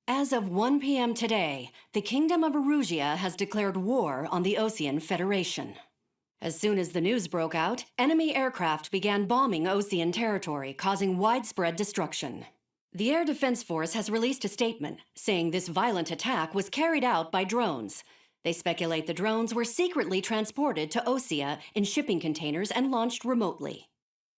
As of 1 p.m. today, the Kingdom of Erusia has declared war on the Osean Federation. As soon as the news broke out, enemy aircraft began bombing Osean territory, causing widespread destruction. The Air Defense Force has released a statement saying this violent attack was carried out by drones. They speculate the drones were secretly transported to Osea in shipping containers and launched remotely.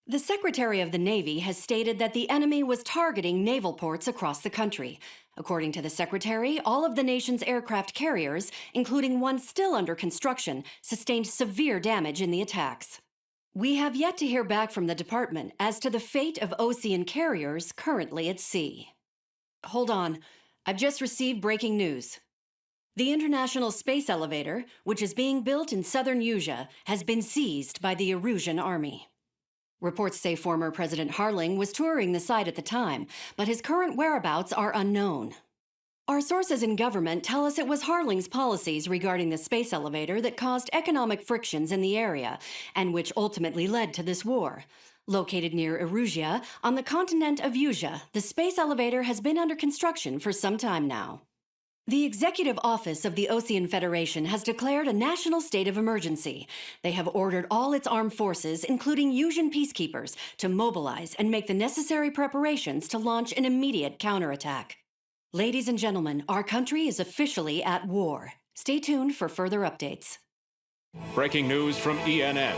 The Secretary of the Navy has stated that the enemy was targeting naval ports across the country. According to the Secretary, all of the nation's aircraft carriers, including one still under construction, sustained severe damage in the attacks. We have yet to hear back from the department as to the fate of Osean carriers currently at sea. Hold on, I've just received breaking news. The International Space Elevator, which is being built in southern Usea, has been seized by the Erusian army. Reports say former President Harling was touring the site at the time, but his current whereabouts are unknown. Our sources in government tell us it was Harling's policies regarding the space elevator that caused economic frictions in the area, and which ultimately led to this war. Located near Erusia, on the continent of Usea, the space elevator has been under construction for some time now. The Executive Office of the Osean Federation has declared a national state of emergency. They have ordered all its armed forces, including Usian peacekeepers, to mobilize and make the necessary preparations to launch an immediate counterattack. Ladies and gentlemen, our country is officially at war. Stay tuned for further updates. Breaking news from ENN.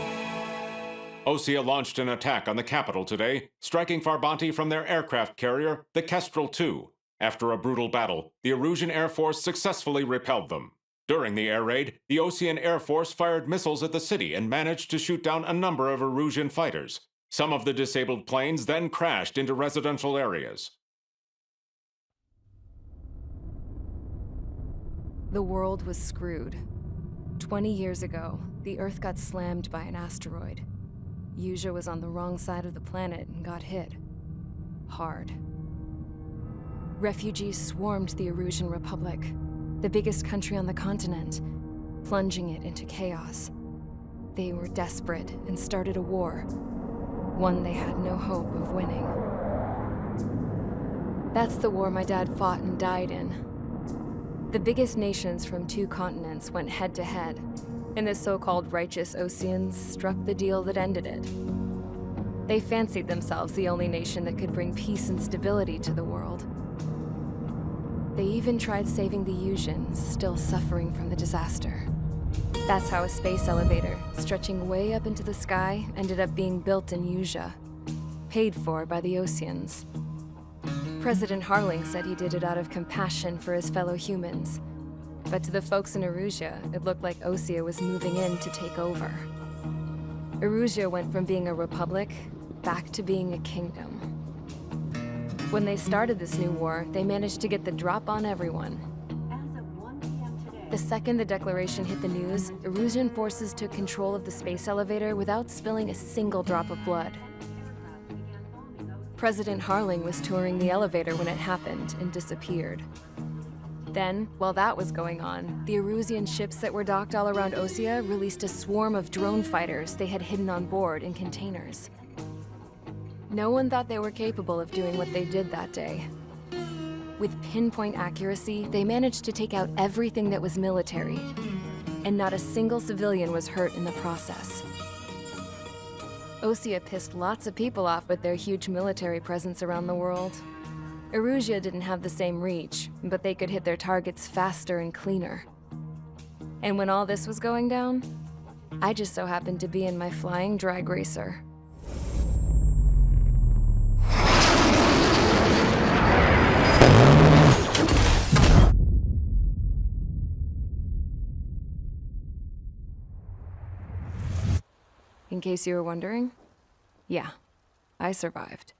Osea launched an attack on the capital today, striking Farbanti from their aircraft carrier, the Kestrel II. After a brutal battle, the Erusian Air Force successfully repelled them. During the air raid, the Osean Air Force fired missiles at the city and managed to shoot down a number of Erusian fighters. Some of the disabled planes then crashed into residential areas. The world was screwed. 20 years ago, the Earth got slammed by an asteroid. Usea was on the wrong side of the planet and got hit. Hard. Refugees swarmed the Erusian Republic, the biggest country on the continent, plunging it into chaos. They were desperate and started a war, one they had no hope of winning. That's the war my dad fought and died in. The biggest nations from 2 continents went head-to-head, and the so-called righteous Oseans struck the deal that ended it. They fancied themselves the only nation that could bring peace and stability to the world. They even tried saving the Usians, still suffering from the disaster. That's how a space elevator, stretching way up into the sky, ended up being built in Usea, paid for by the Oseans. President Harling said he did it out of compassion for his fellow humans. But to the folks in Erusia, it looked like Osea was moving in to take over. Erusia went from being a republic back to being a kingdom. When they started this new war, they managed to get the drop on everyone. As of 1 p.m. today, The second the declaration hit the news, Erusian forces took control of the space elevator without spilling a single drop of blood. President Harling was touring the elevator when it happened and disappeared. Then, while that was going on, the Erusian ships that were docked all around Osea released a swarm of drone fighters they had hidden on board in containers. No one thought they were capable of doing what they did that day. With pinpoint accuracy, they managed to take out everything that was military, and not a single civilian was hurt in the process. Osea pissed lots of people off with their huge military presence around the world. Erusia didn't have the same reach, but they could hit their targets faster and cleaner. And when all this was going down, I just so happened to be in my flying drag racer. In case you were wondering, yeah, I survived.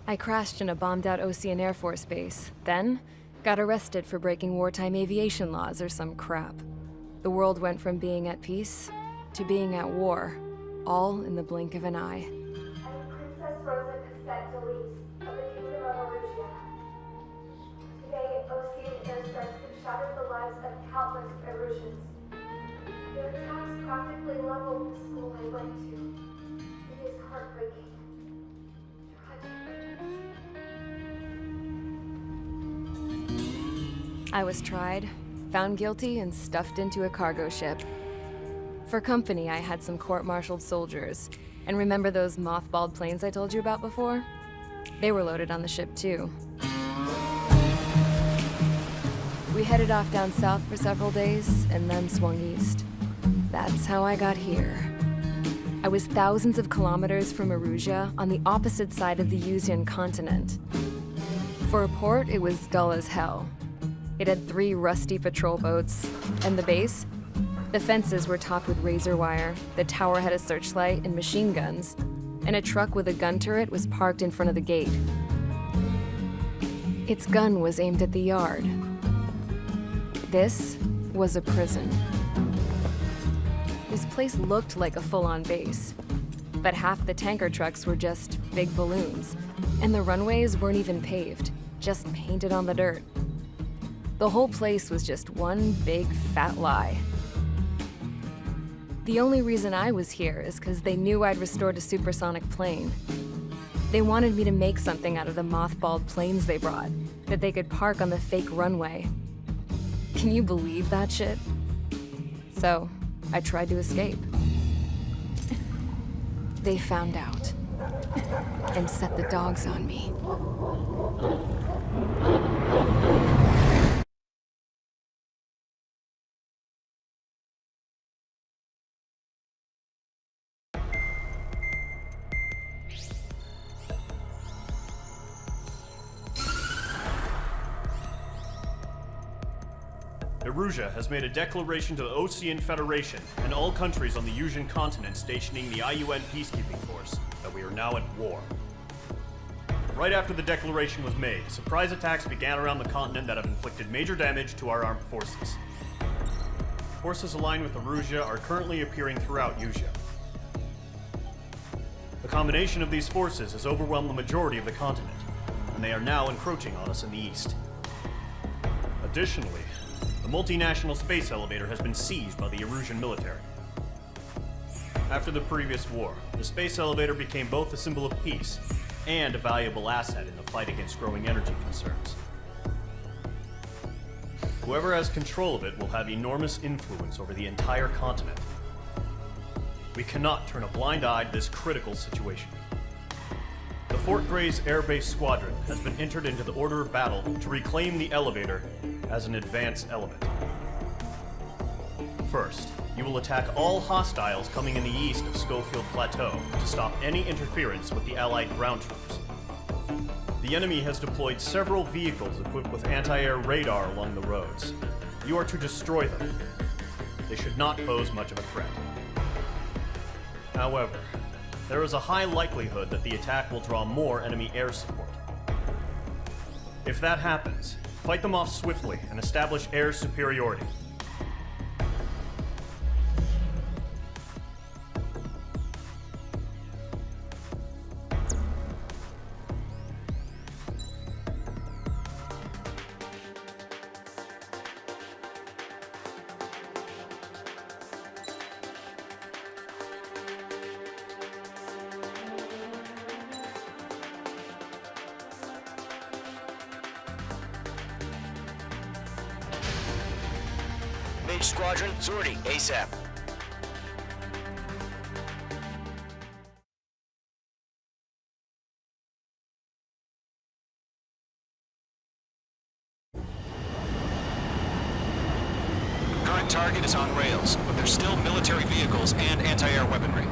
I crashed in a bombed-out Osean Air Force base, then got arrested for breaking wartime aviation laws or some crap. The world went from being at peace to being at war, all in the blink of an eye. Princess Rosa Cassette Delise of the Kingdom of Erusia. Today, Osean airstrikes have shattered the lives of countless Erusians. Their attacks practically leveled the school I went to. It is heartbreaking. Tragic. I was tried, found guilty, and stuffed into a cargo ship. For company, I had some court-martialed soldiers. And remember those mothballed planes I told you about before? They were loaded on the ship too. We headed off down south for several days, and then swung east. That's how I got here. I was thousands of kilometers from Erusia, on the opposite side of the Usian continent. For a port, it was dull as hell. It had 3 rusty patrol boats, and the base? The fences were topped with razor wire, the tower had a searchlight and machine guns, and a truck with a gun turret was parked in front of the gate. Its gun was aimed at the yard. This was a prison. This place looked like a full-on base, but half the tanker trucks were just big balloons, and the runways weren't even paved, just painted on the dirt. The whole place was just one big fat lie. The only reason I was here is because they knew I'd restored a supersonic plane. They wanted me to make something out of the mothballed planes they brought, that they could park on the fake runway. Can you believe that shit? So, I tried to escape. They found out and set the dogs on me. Erusia has made a declaration to the Ocean Federation and all countries on the Usian continent stationing the IUN peacekeeping force that we are now at war. Right after the declaration was made, surprise attacks began around the continent that have inflicted major damage to our armed forces. Forces aligned with Erusia are currently appearing throughout Usia. The combination of these forces has overwhelmed the majority of the continent, and they are now encroaching on us in the east. Additionally, the multinational space elevator has been seized by the Erusian military. After the previous war, the space elevator became both a symbol of peace and a valuable asset in the fight against growing energy concerns. Whoever has control of it will have enormous influence over the entire continent. We cannot turn a blind eye to this critical situation. The Fort Gray's Air Base Squadron has been entered into the order of battle to reclaim the elevator as an advance element. First, you will attack all hostiles coming in the east of Schofield Plateau to stop any interference with the Allied ground troops. The enemy has deployed several vehicles equipped with anti-air radar along the roads. You are to destroy them. They should not pose much of a threat. However, there is a high likelihood that the attack will draw more enemy air support. If that happens, fight them off swiftly and establish air superiority. Mage Squadron, sortie, ASAP. Current target is on rails, but there's still military vehicles and anti-air weaponry.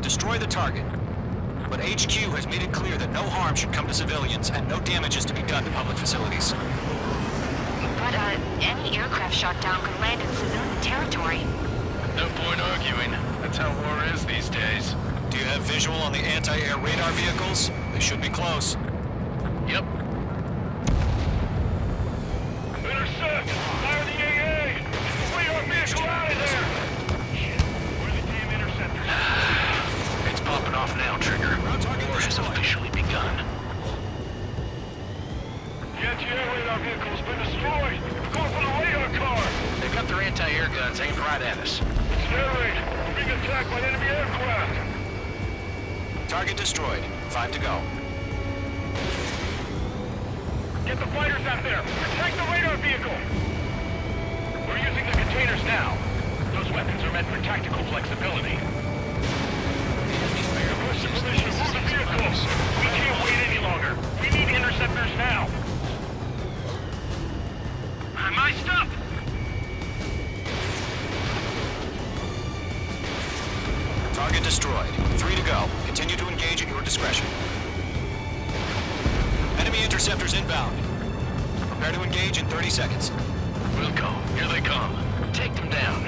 Destroy the target, but HQ has made it clear that no harm should come to civilians and no damage is to be done to public facilities. But, any aircraft shot down could land in civilian territory. No point arguing. That's how war is these days. Do you have visual on the anti-air radar vehicles? They should be close. Yep. Intercept! Fire the AA! Flee our vehicle out of there! Shit, where are the damn interceptors? It's popping off now, Trigger. War has officially begun. The anti-air radar vehicle's been destroyed! Go for the radar car! They got their anti-air guns aimed right at us. It's air raid! We're being attacked by enemy aircraft! Target destroyed. 5 to go. Get the fighters out there! Protect the radar vehicle! We're using the containers now. Those weapons are meant for tactical flexibility. Position, move the vehicles! We can't wait any longer. We need interceptors now. I'm iced up! Target destroyed. 3 to go. Continue to engage at your discretion. Enemy interceptors inbound. Prepare to engage in 30 seconds. We'll go. Here they come. Take them down.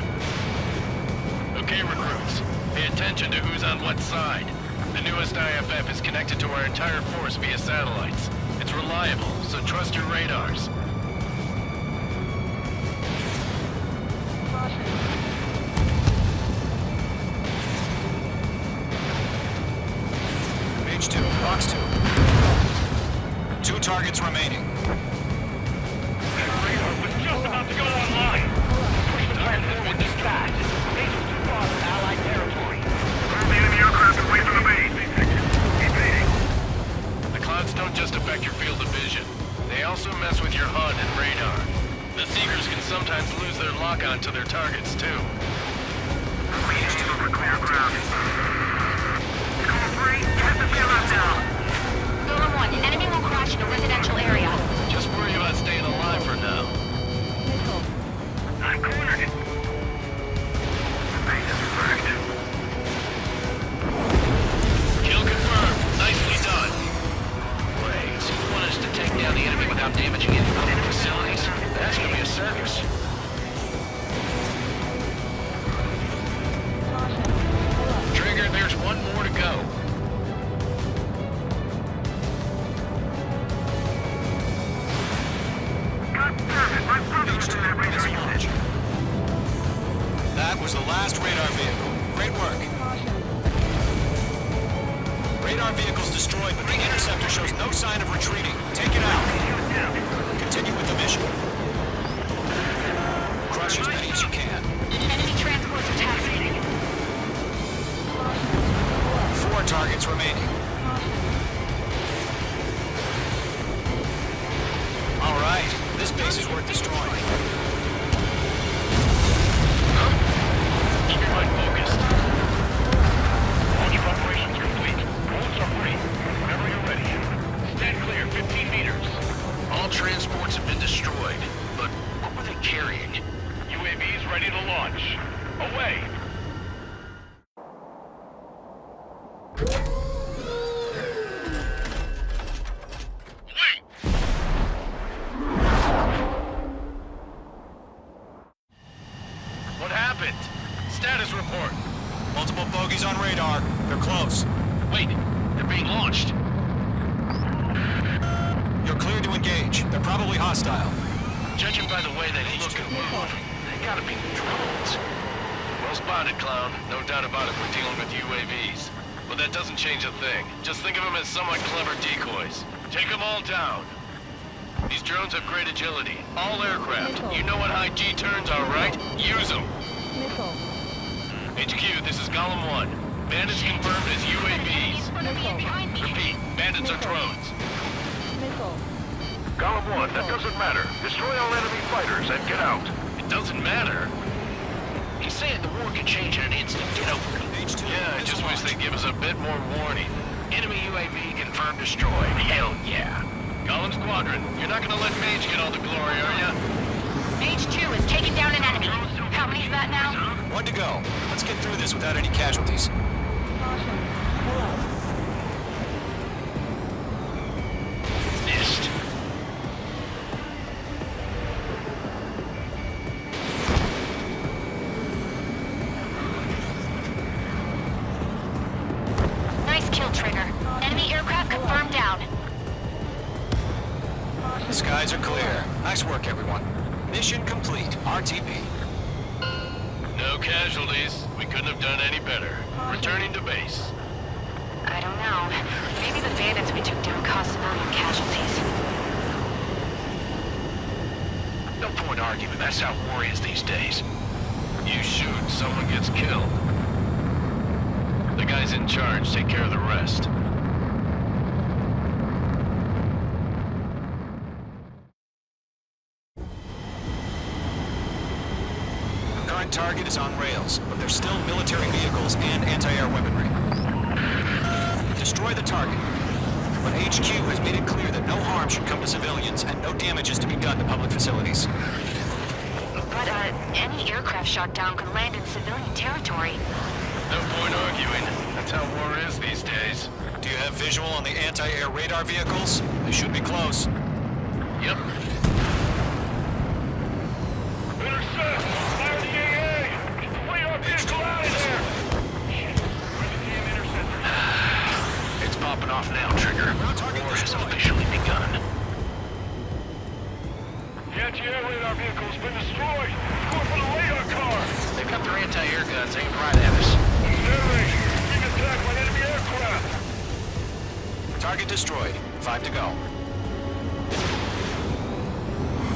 Okay, recruits. Pay attention to who's on what side. The newest IFF is connected to our entire force via satellites. It's reliable, so trust your radars. Page 2, box 2. 2 targets remaining. That radar was just about to go online. Push the plan forward this fast. Agents too far from Allied territory. Move the enemy aircraft away from the base. Keep leading. The clouds don't just affect your field of vision. They also mess with your HUD and radar. The Seekers can sometimes lose their lock-on to their targets, too. Page 2, Clear ground. Call 3, get the field up now. Golem 1, enemy will crash in a residential area. Just worry about staying alive for now. I'm cornered. Base is wrecked. Kill confirmed. Nicely done. Wait, so you want us to take down the enemy without damaging any public facilities? That's gonna be a circus. Trigger, there's one more to go. Page 2, missile launch. That was the last radar vehicle. Great work. Radar vehicle's destroyed, but the interceptor shows no sign of retreating. Take it out. Continue with the mission. Crush as many as you can. Enemy transports are taxiing. 4 targets remaining. All right, this base is worth destroying. Keep your mind focused. Launch preparations complete. Bullets are free. Whenever you're ready. Stand clear, 15 meters. All transports have been destroyed, but what were they carrying? UAVs ready to launch. Away! Wait! What happened? Status report. Multiple bogeys on radar. They're close. Wait, they're being launched. You're cleared to engage. They're probably hostile. Judging by the way they look and move, they gotta be drones. Well spotted, clown. No doubt about it, we're dealing with UAVs. But that doesn't change a thing. Just think of them as somewhat clever decoys. Take them all down. These drones have great agility. All aircraft. You know what high G turns are, right? Use them. HQ, this is Golem 1. Bandits confirmed as UAVs. Behind me. Repeat, bandits are drones. Golem 1, that doesn't matter. Destroy all enemy fighters and get out. It doesn't matter? He's saying the war can change in an instant. Get over it. Yeah, I just wish they'd give us a bit more warning. Enemy UAV confirmed destroyed. Hell yeah. Golem Squadron, you're not gonna let Mage get all the glory, are ya? Mage 2 is taking down an enemy. How many's that now? 1 to go. Let's get through this without any casualties. Missed. Nice kill, Trigger. Enemy aircraft confirmed down. The skies are clear. Nice work, everyone. Mission complete. RTP. No casualties. We couldn't have done any better. Returning to base. I don't know. Maybe the bandits we took down caused civilian casualties. No point arguing. That's how war is these days. You shoot, someone gets killed. The guys in charge take care of the rest. Current target is on rails, but there's still military vehicles and anti-air weaponry. Destroy the target. But HQ has made it clear that no harm should come to civilians and no damage is to be done to public facilities. But, any aircraft shot down could land in civilian territory. No point arguing. That's how war is these days. Do you have visual on the anti-air radar vehicles? They should be close. Yep. Intercept! Fire the AA! Get the radar vehicle out of there! Shit. Where are the damn interceptors? It's popping off now, Trigger. War has officially begun. The anti-air radar vehicle's been destroyed! Go for the radar car! They've got their anti-air guns aimed right at us. Air raid! Being attacked by enemy aircraft! Target destroyed. 5 to go.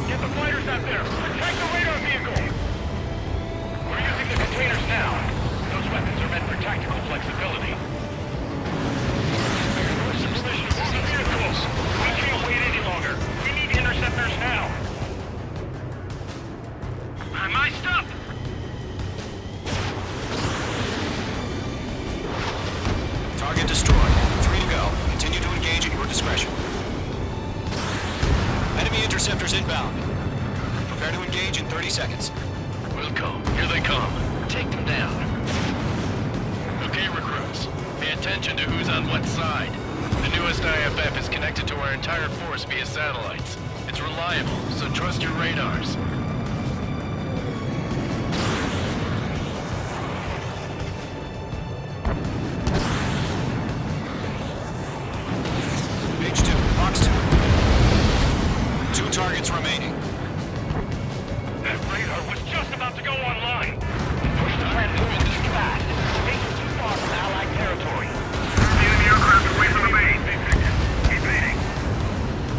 Get the fighters out there! Attack the radar vehicle! We're using the containers now. Those weapons are meant for tactical flexibility. Submission of the vehicles! We can't wait any longer. We need interceptors now. My stuff! Target destroyed. 3 to go. Continue to engage at your discretion. Enemy interceptors inbound. Prepare to engage in 30 seconds. Wilco, here they come. Take them down. Okay, recruits. Pay attention to who's on what side. The newest IFF is connected to our entire force via satellites. It's reliable, so trust your radars. Page 2, box 2. 2 targets remaining. That radar was just about to go online. Push the transmitters fast. Take it too far from Allied territory. The enemy aircraft away from the main. Keep leading.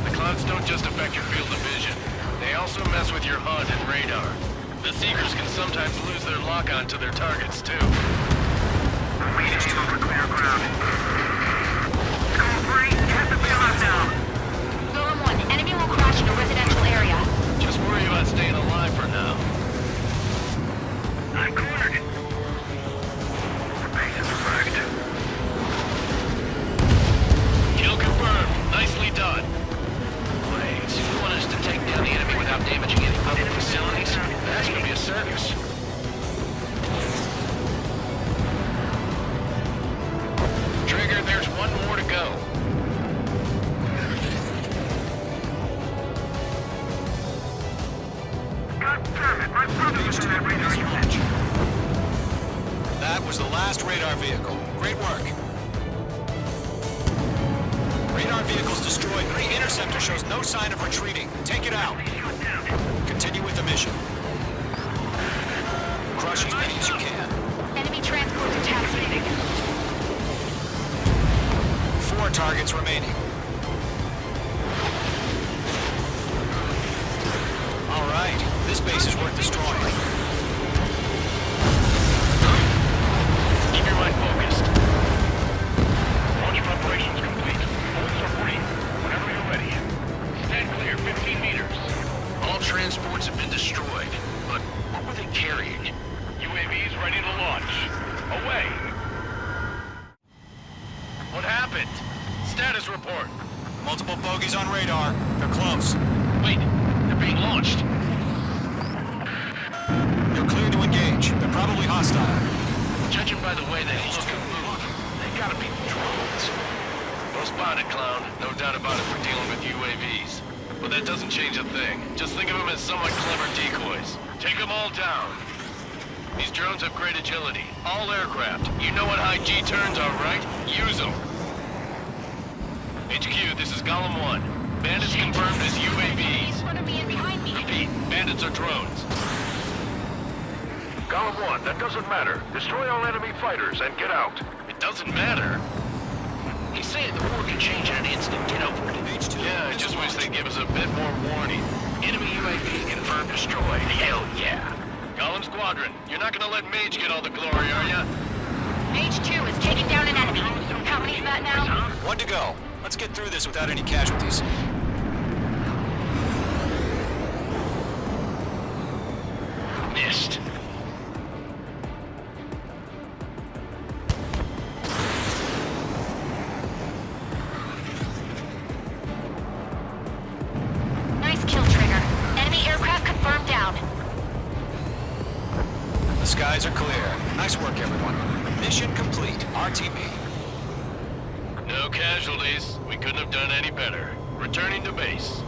The clouds don't just affect your field of vision. They also mess with your HUD and radar. The Seekers can sometimes lose their lock-on to their targets, too. Page 2. Clear ground. Call 3, get the payload down. Golem 1, enemy will crash in a residential area. Just worry about staying alive for now. I'm cornered. The base is wrecked. Kill confirmed. Nicely done. Wait, you want us to take down the enemy without damaging any public facilities? That's gonna be a circus. Trigger, there's one more to go. God damn it, my brother was in that radar unit. That was the last radar vehicle. Great work. Radar vehicle's destroyed. The interceptor shows no sign of retreating. Take it out. Continue with the mission. Crush as many as you can. Enemy transports are taxiing. 4 targets remaining. All right, this base is worth destroying. Keep your mind focused. Launch preparations complete. Bolts are free. Whenever you're ready. Stand clear, 15 meters. All transports have been destroyed. But what were they carrying? UAVs ready to launch. Away! What happened? Status report. Multiple bogeys on radar. They're close. Wait, they're being launched. You're clear to engage. They're probably hostile. Judging by the way they look and move, they gotta be drones. Well spotted, clown. No doubt about it for dealing with UAVs. But that doesn't change a thing. Just think of them as somewhat clever decoys. Take them all down. These drones have great agility. All aircraft. You know what high G turns are, right? Use them. HQ, this is Golem 1. Bandits confirmed as In UAVs. front of me and behind me. Repeat, bandits are drones. Golem 1, that doesn't matter. Destroy all enemy fighters and get out. It doesn't matter? He's saying the war can change in an instant. Get over it. Yeah, I just wish they'd give us a bit more warning. Enemy UAV confirmed destroyed. Hell yeah. Golem Squadron, you're not gonna let Mage get all the glory, are ya? Mage 2 is taking down an enemy. How many's that now? 1 to go. Let's get through this without any casualties. Missed. skies are clear. Nice work, everyone. Mission complete. RTB. No casualties. We couldn't have done any better. Returning to base.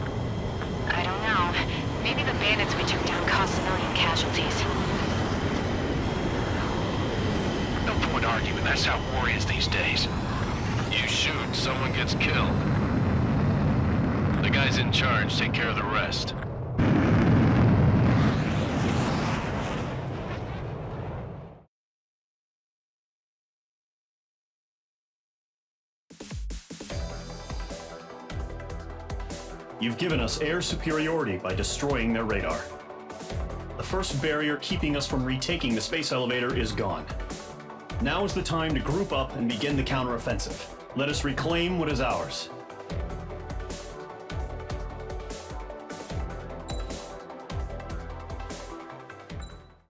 I don't know. Maybe the bandits we took down caused a million casualties. No point arguing. That's how war is these days. You shoot, someone gets killed. The guys in charge take care of the rest. You've given us air superiority by destroying their radar. The first barrier keeping us from retaking the space elevator is gone. Now is the time to group up and begin the counteroffensive. Let us reclaim what is ours.